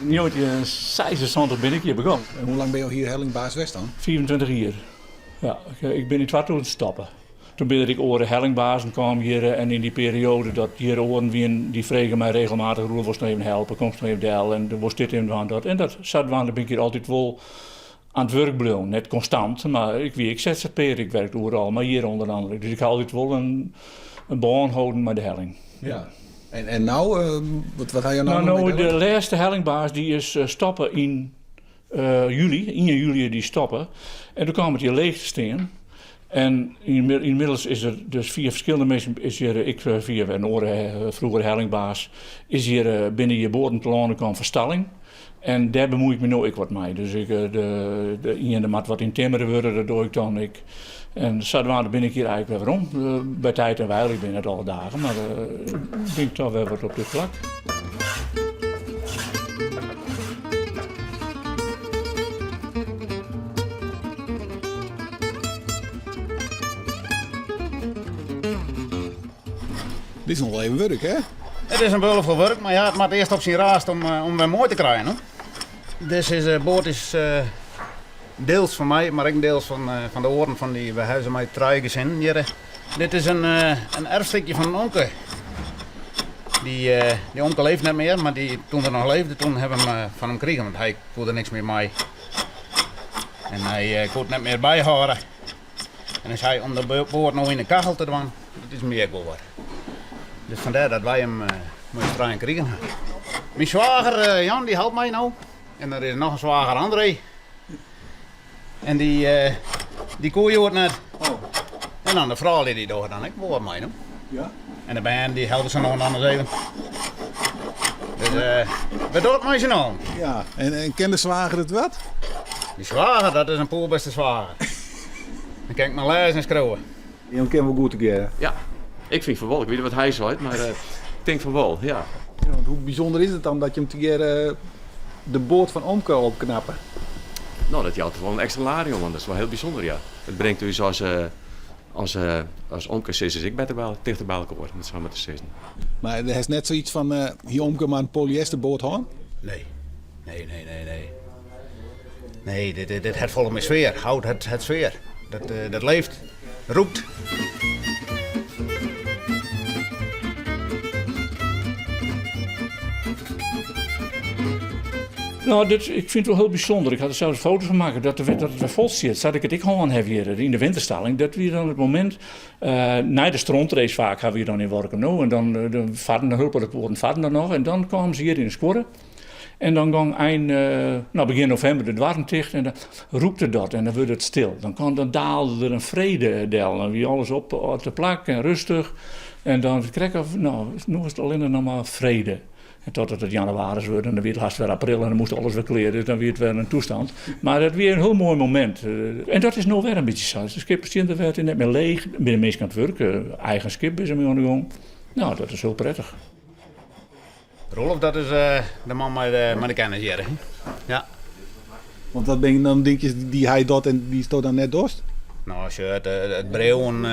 1976 ben ik hier begonnen. En hoe lang ben je hier hellingbaas geweest dan? 24 jaar. Ja, ik ben in 2000 stoppen. Toen ben ik oren hellingbaas en kwam hier en in die periode dat hier oren wie die vregen mij regelmatig Roel was nog even helpen, komst nog even deel en dan was dit en dat. En dat zat dan ben ik hier altijd wel aan het werk blijven. Net constant, maar ik ZZP'er, ik werk overal, maar hier onder andere. Dus ik had altijd wel een baan houden met de helling. Ja. En nou, wat ga je nou doen? Nou, de laatste hellingbaas die is stoppen in juli. 1 juli die stoppen. En toen kwam het hier leeg te staan. En inmiddels is er dus 4 verschillende mensen, ik via een vroeger hellingbaas, is hier binnen je boorden te landen kwam verstalling. En daar bemoei ik me nou wat mee. Dus de mat wat in timmeren worden, dat doe ik dan. En zodoende ben ik hier eigenlijk weer waarom. Bij tijd en wijl, ik ben het alle dagen, maar ik denk toch wel wat op dit vlak. Dit is nog wel even werk, hè? Het is een beul voor werk, maar ja, het moet eerst op zijn raast om weer mooi te krijgen. Hè? Deze boot is deels van mij, maar ook deels van de oren van die we huizen met 3 gezinnen hier. Dit is een erfstukje van een onkel. Die onkel leeft niet meer, maar toen we nog leefden, toen hebben we hem van hem gekregen, want hij kon er niks meer mee. En hij kon het niet meer bijhouden. En hij zei om de boot nou in de kachel te doen, dat is meer geworden. Dus vandaar dat wij hem mooi trein kregen. Mijn zwager Jan die helpt mij nou. En er is nog een zwager André. En die koeien hoort net. Oh. En dan de vrouw die door dan ik woord mij nou. Ja. En de band die helpen ze nog anders even. Dus wat doet mij ze nou? Ja, en ken de zwager het wat? Die zwager, dat is een poelbeste zwager. Dan kan ik maar lezen en schreeuwen. Je ken wel goed together. Ja, ik vind van wel. Ik weet niet wat hij zei, maar ik denk van wel, ja. Ja, want hoe bijzonder is het dan dat je hem together de boot van Omke opknappen? Nou, dat je altijd wel een extra lading om, want dat is wel heel bijzonder, ja. Het brengt dus als Omke is ik dichter bij elkaar worden, met samen te zitten. Maar er is net zoiets van hier Omke maar een polyesterboot hoor? Nee. Nee, dit het volgens mij sfeer. Houd het sfeer. Dat leeft, roept. Nou, ik vind het wel heel bijzonder. Ik had er zelfs foto's van maken dat het weer vol zit. Zat ik het gewoon hebben hier in de winterstalling. Dat we dan het moment, na de strontrace vaak hebben we hier dan in Workeno. En dan de vatten, de hulpelijk worden vatten dan nog. En dan kwamen ze hier in de square. En dan ging begin november de dwarren dicht en dan roept het dat en dan wordt het stil. Dan daalde er een vrededel en wie alles op de plak en rustig. En dan kreeg ik, nu is het alleen nog maar vrede. En totdat het januari wordt en dan weer het haast weer april en dan moest alles weer kleren. Dus dan weer het weer een toestand. Maar het weer een heel mooi moment. En dat is nou weer een beetje zo. De skipperstien werd net meer leeg. Binnen mensen aan het werk. Eigen skip is er mee aan de gang. Nou, dat is heel prettig. Rolf, dat is de man met de kennis hier. Hè? Ja. Want wat ben je dan dingetjes die hij doet en die stoot dan net dorst? Nou, als je het breeuwen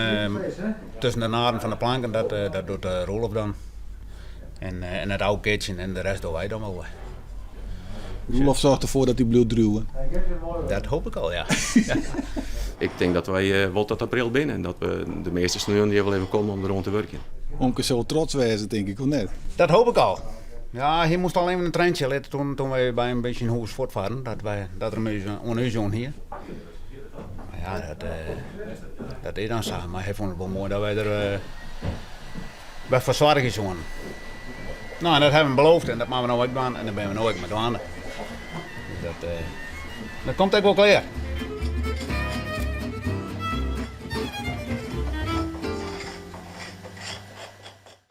tussen de naden van de planken, dat doet Rolf dan. En het oude kitchen en de rest doen wij dan wel. Rolf zorgt ervoor dat hij blijft druwen. Dat hoop ik al, ja. Ja. Ik denk dat wij wel tot april binnen en dat we de meeste sneeuwen die wel even komen om er rond te werken. Omke zo trots wezen, denk ik, of net? Dat hoop ik al. Ja, hij moest al even een treintje letten toen wij bij een beetje in huis voortvaren. Dat er een onhuis hier. Maar ja, dat is dan zo. Maar hij vond het wel mooi dat wij er bij verzorgen zoen. Nou, en dat hebben we beloofd en dat maken we nou ook doen en dan ben we nooit met de handen. Dus dat komt ook wel klaar.